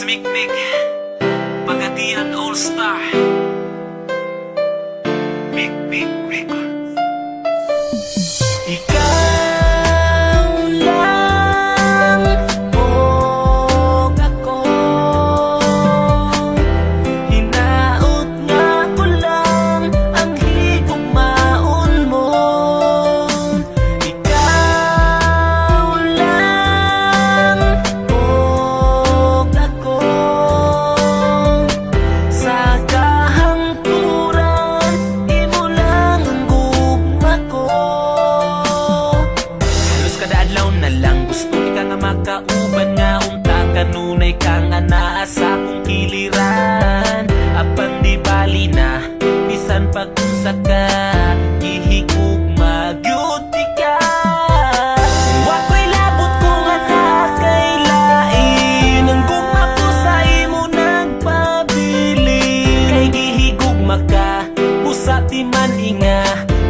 Mikmik Pagadian All-Star Mikmik Records. Ikaw lang o ako, hinaot nga ko lang ang higugmaon mo. Ikaw lang o ako, sa kahangturan imo lang ang gugma ko. Halos kada adlaw na lang gusto ka nga makauban nga unta kanunay ka nga naa sa akong kiliran. Apan di bali na bisan pag-unsa ka gihigugma gyud ka. Wako'y labot ko nga nakailain ang gugma ko sa imo nagpabili. Kay gihigugma ka busa di man inga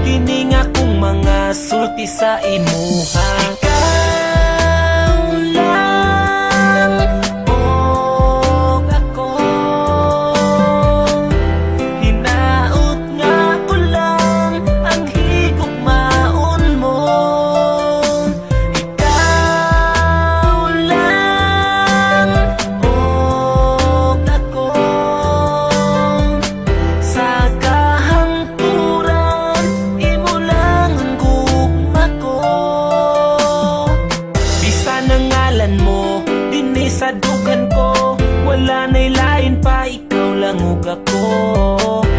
kini nga kong mga sulti sa imuha. Ikaw lang o ako, hinaot nga ko lang ang higugmaon mo. Ikaw lang o ako, sa kahangturan imo lang ang gugma ko. Bisan ang ngalan mo dinhi sa dugan ko, wala na'y lain pa, ikaw lang ug ako.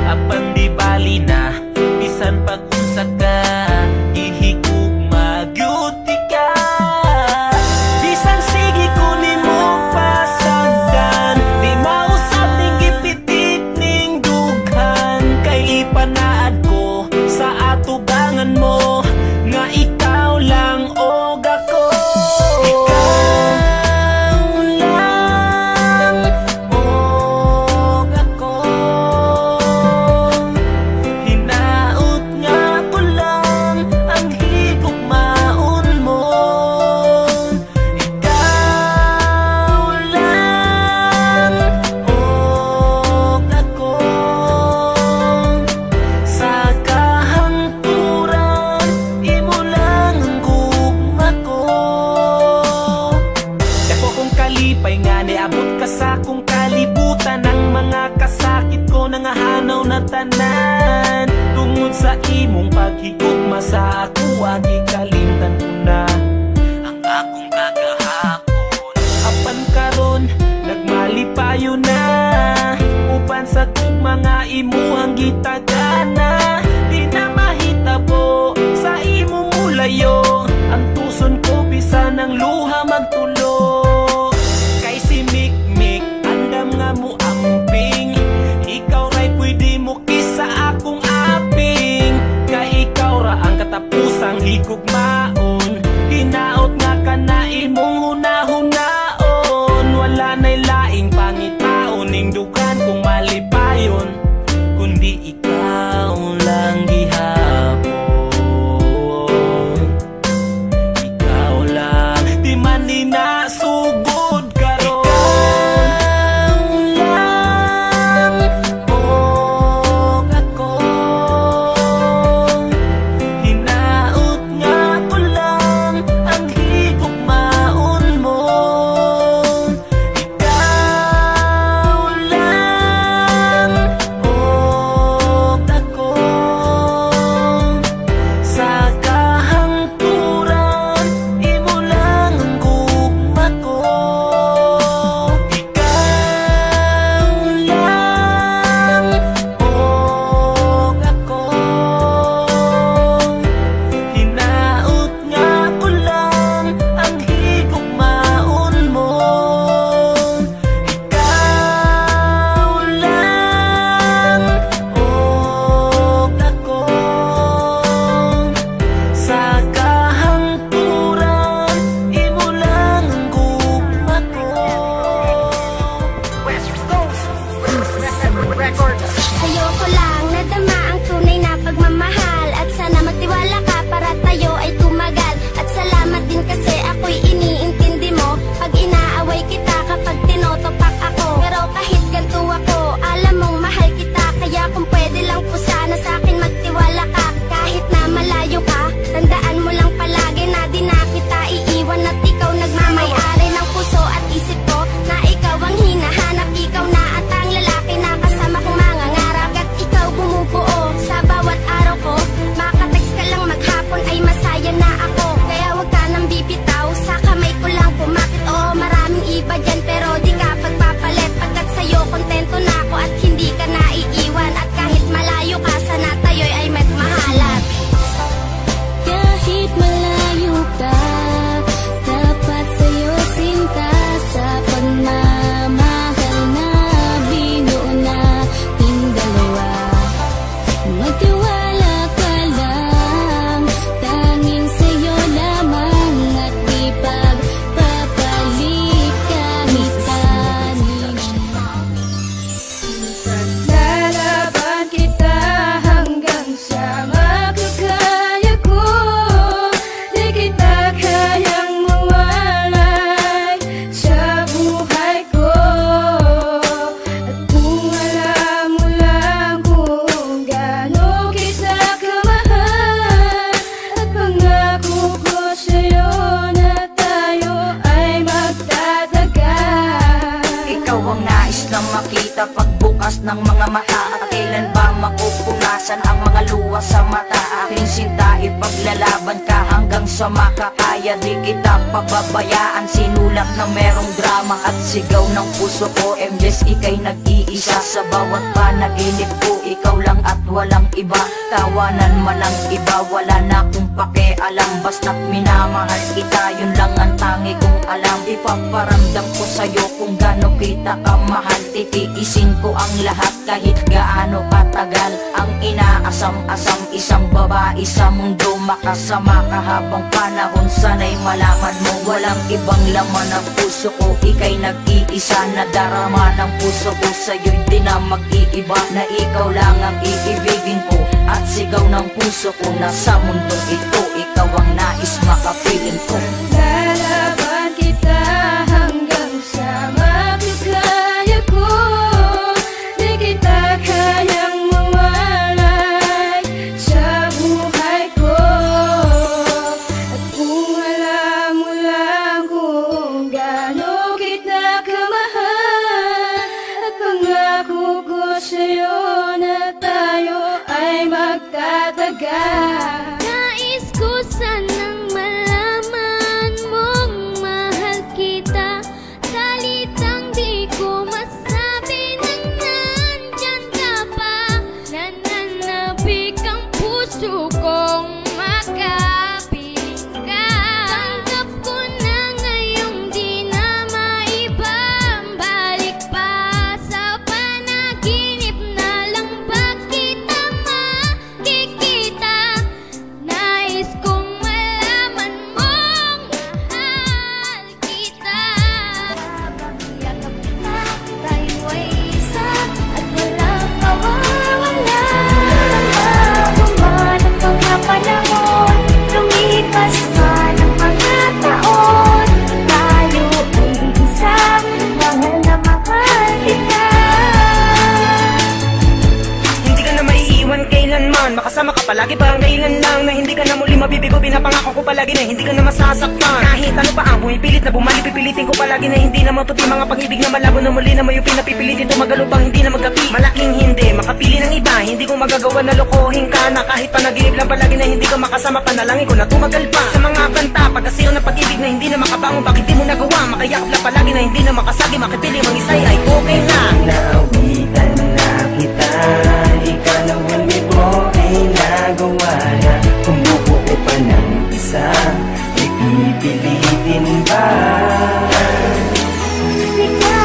Apan di bali na bisan pag-unsa ka gihigugma gyud ka. Bisan sige ko nimo pasagdan, di mausap ning gipitik ning dughan. Kay ipanaad ko sa atubangan mo nga ikaw lang og ako. Ikaw lang og ako, hinaot nga ko lang ang higugmaon mo. Ikaw lang og ako, sa kahangturan imo lang ang gugma ko. Dako kong kalipay nga niabot ka sa akong kalibutan. Ang mga kasakit ko nangahanaw na tanan tungod sa imong paghigugma sa ako. Gikalimtan ko na ang akong kagahapon. Apan karon nagmalipayo na uban sa gugma nga imuhang gitagana. Di na mahitabo sa imong mulayo ang tuson ko bisan ang luha magtulo. Kay si Mikmik andam nga mo amping, ikaw ra'y pwede mo kisa akong aping. Kay ikaw ra ang katapusang higugmaon, hinaot nga ka na imong hunahunahon. Wala na'y laing pangitaon ning dugan kung malipayon, kundi ikaw lang gihapon. Ikaw lang di man ninasugod karon. Ikaw lang og ako, hinaot nga ko kita pagbukas ng mga mata. At kailan ba mapupunasan ang mga luha sa mata? Aking sinta, ipaglalaban ka hanggang sa makakaya. Di kita pababayaan, sinulat na merong drama. At sigaw ng puso ko, MJs, ika'y nag-iisa. Sa bawat panaginip ko, ikaw lang at walang iba. Tawanan man ang iba, wala na akong pakialam. Basta't minamahal kita, yun lang ang tangi kong alam. Ipaparamdam ko sa'yo kung gaano kita kamahal. Titiisin ko ang lahat kahit gaano katagal. Ang inaasam-asam, isang babae sa mundo. Makasama ka habang panahon, sana'y malaman mo walang ibang laman ng puso ko. Ika'y nag-iisa, nadarama ng puso ko. Sa'yo'y di na mag-iiba, na ikaw lang ang iibigin ko. At sigaw ng puso ko na sa mundong ito, ikaw ang nais makapiling ko. Lalaban kita hanggang sa makakaya ko. Di kita kayang mawalay sa buhay ko. At kung alam mo lang kung gaano kita kamahal, at pangako ko sa'yo na tayo ay magtatagal. Nais ko sanang malaman mong mahal kita. Salitang di ko masabi na nandyan ka pa. Nananabik ang puso kong makapiling ka. Tanggap ko na ngayong di na maibabalik pa. Sa panaginip na lang ba kita makikita? Nais kong malaman mong mahal kita. Habang yakap kita, tayo ay isa at walang mawawala. Buman ang mga panahon, lumipas man ang mga taon. Tayo ay isa, mahal na mahal kita. Hindi ka na maiiwan kailanman, makasama ka palagi parang kailan lang. Na hindi ka na muli mabibigo, pinapangako ko palagi na hindi ka na masasaktan. Kahit ano pa ang pumipilit na bumalik, pipilitin ko palagi na hindi na maputi. Mga pag-ibig na malabo na muli na may pinapipilitin tumagalupang hindi na magkapi. Malaking hindi, makapili ng iba, hindi ko magagawa na lokohin ka na. Kahit panaginip lang palagi na hindi ka makasama, panalangin ko na tumagal pa. Sa mga kanta, pagkasiro ng pag-ibig na hindi na makabangon, bakit di mo nagawa? Makayakap lang palagi na hindi na makasagi, makipili mang isay ay okay lang. Naawitan na kita, ikalawang libo ay nagawa na. Kung bubuo pa ng isa, ipipilitin ba? Di ka